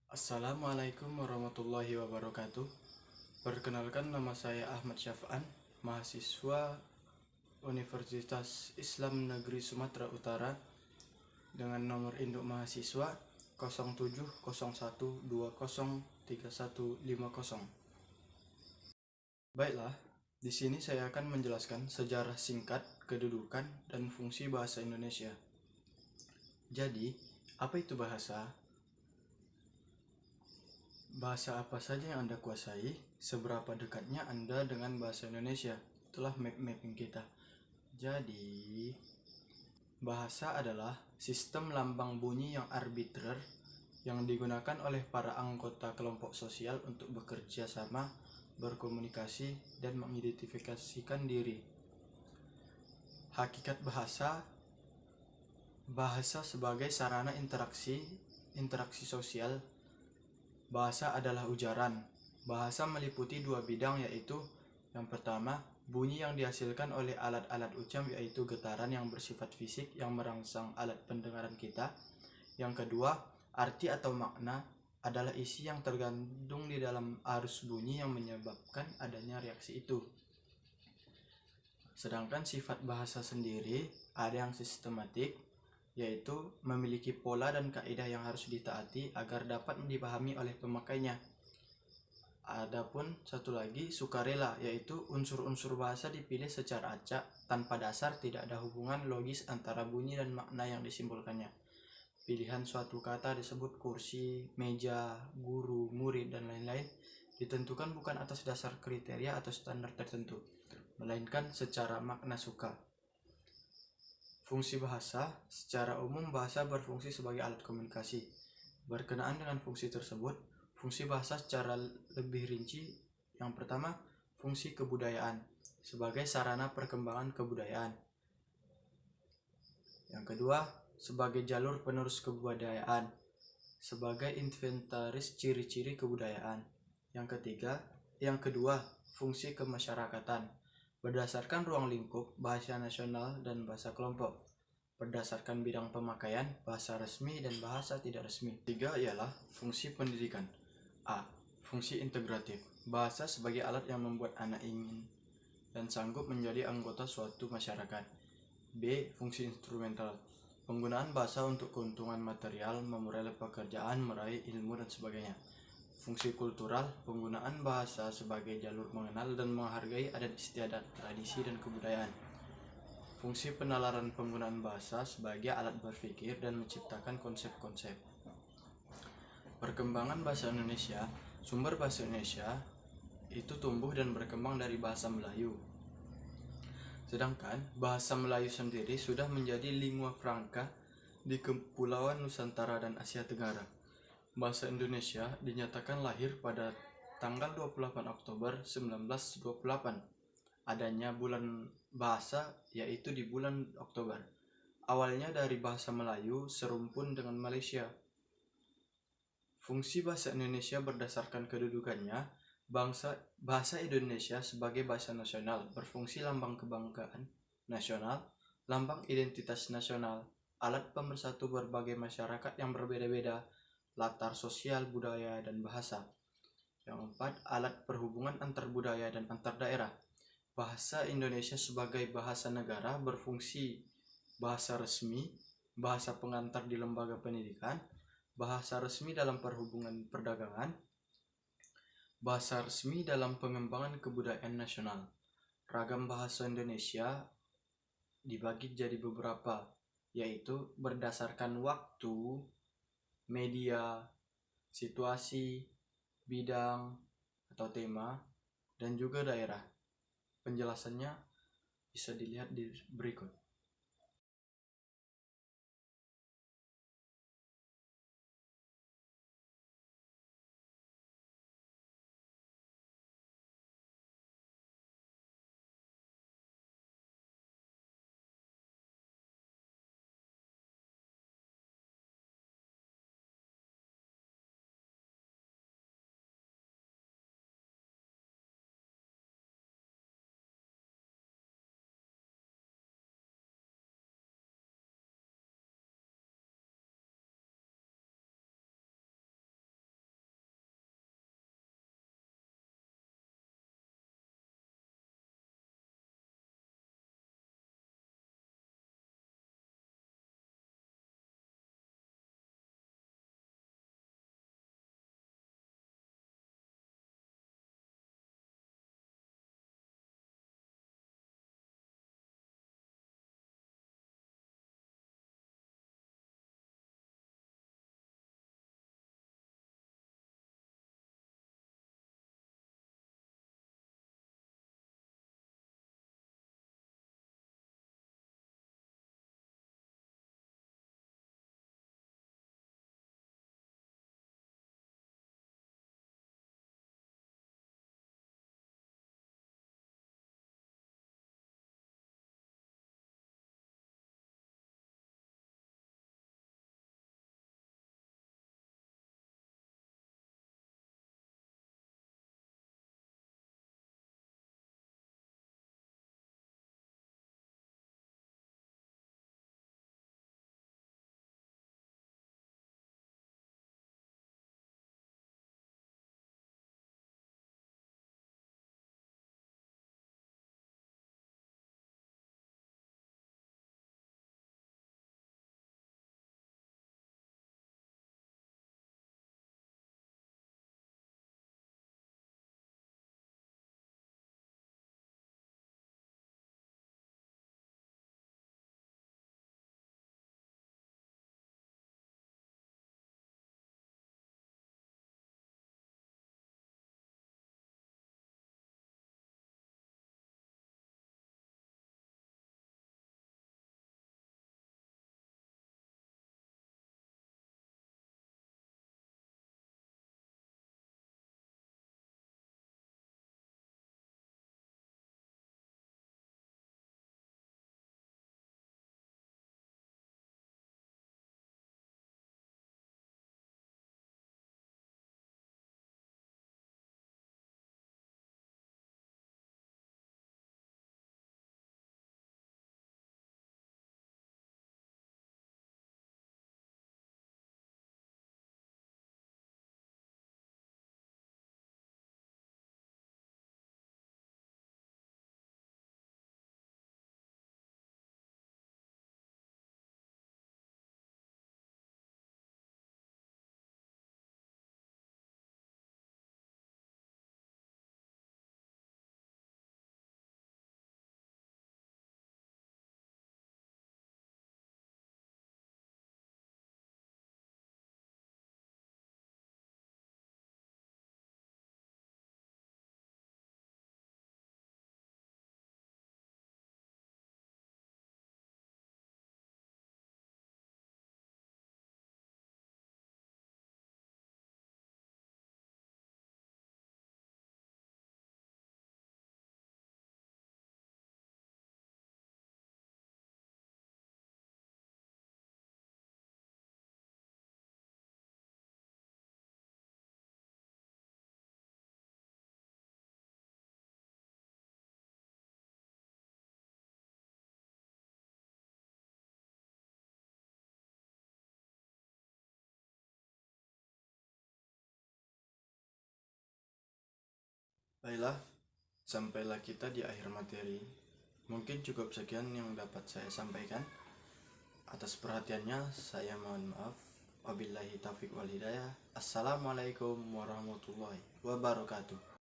Assalamualaikum warahmatullahi wabarakatuh. Perkenalkan, nama saya Ahmad Syaf'an, mahasiswa Universitas Islam Negeri Sumatera Utara dengan nomor induk mahasiswa 0701203150. Baiklah, di sini saya akan menjelaskan sejarah singkat, kedudukan, dan fungsi bahasa Indonesia. Jadi, apa itu bahasa? Bahasa apa saja yang Anda kuasai, seberapa dekatnya Anda dengan bahasa Indonesia. Itulah mapping kita. Jadi, bahasa adalah sistem lambang bunyi yang arbitrer yang digunakan oleh para anggota kelompok sosial untuk bekerja sama, berkomunikasi, dan mengidentifikasikan diri. Hakikat bahasa sebagai sarana interaksi sosial. Bahasa adalah ujaran. Bahasa meliputi dua bidang, yaitu yang pertama, bunyi yang dihasilkan oleh alat-alat ucap, yaitu getaran yang bersifat fisik yang merangsang alat pendengaran kita. Yang kedua, arti atau makna adalah isi yang tergantung di dalam arus bunyi yang menyebabkan adanya reaksi itu. Sedangkan sifat bahasa sendiri ada yang sistematik, yaitu memiliki pola dan kaidah yang harus ditaati agar dapat dipahami oleh pemakainya. Adapun satu lagi, sukarela, yaitu unsur-unsur bahasa dipilih secara acak tanpa dasar, tidak ada hubungan logis antara bunyi dan makna yang disimbolkannya. Pilihan suatu kata disebut kursi, meja, guru, murid, dan lain-lain ditentukan bukan atas dasar kriteria atau standar tertentu, melainkan secara makna suka. Fungsi bahasa. Secara umum, bahasa berfungsi sebagai alat komunikasi. Berkenaan dengan fungsi tersebut, fungsi bahasa secara lebih rinci, yang pertama, fungsi kebudayaan sebagai sarana perkembangan kebudayaan. Yang kedua, sebagai jalur penerus kebudayaan, sebagai inventaris ciri-ciri kebudayaan. Yang kedua, fungsi kemasyarakatan berdasarkan ruang lingkup, bahasa nasional dan bahasa kelompok. Berdasarkan bidang pemakaian, bahasa resmi dan bahasa tidak resmi. Tiga ialah fungsi pendidikan. A. Fungsi integratif. Bahasa sebagai alat yang membuat anak ingin dan sanggup menjadi anggota suatu masyarakat. B. Fungsi instrumental. Penggunaan bahasa untuk keuntungan material, memperoleh pekerjaan, meraih ilmu, dan sebagainya. Fungsi kultural. Penggunaan bahasa sebagai jalur mengenal dan menghargai adat istiadat, tradisi, dan kebudayaan. Fungsi penalaran. Penggunaan bahasa sebagai alat berpikir dan menciptakan konsep-konsep. Perkembangan bahasa Indonesia. Sumber bahasa Indonesia itu tumbuh dan berkembang dari bahasa Melayu. Sedangkan bahasa Melayu sendiri sudah menjadi lingua franca di Kepulauan Nusantara dan Asia Tenggara. Bahasa Indonesia dinyatakan lahir pada tanggal 28 Oktober 1928. Adanya bulan bahasa yaitu di bulan Oktober. Awalnya dari bahasa Melayu serumpun dengan Malaysia. Fungsi bahasa Indonesia berdasarkan kedudukannya. Bahasa Indonesia sebagai bahasa nasional berfungsi lambang kebanggaan nasional, lambang identitas nasional, alat pemersatu berbagai masyarakat yang berbeda-beda, latar sosial, budaya, dan bahasa. Yang keempat, alat perhubungan antar budaya dan antar daerah. Bahasa Indonesia sebagai bahasa negara berfungsi bahasa resmi, bahasa pengantar di lembaga pendidikan, bahasa resmi dalam perhubungan perdagangan, bahasa resmi dalam pengembangan kebudayaan nasional. Ragam bahasa Indonesia dibagi jadi beberapa, yaitu berdasarkan waktu, media, situasi, bidang atau tema, dan juga daerah. Penjelasannya bisa dilihat di berikut. Baiklah, sampailah kita di akhir materi. Mungkin cukup sekian yang dapat saya sampaikan. Atas perhatiannya, saya mohon maaf. Wabillahi taufiq wal hidayah. Assalamualaikum warahmatullahi wabarakatuh.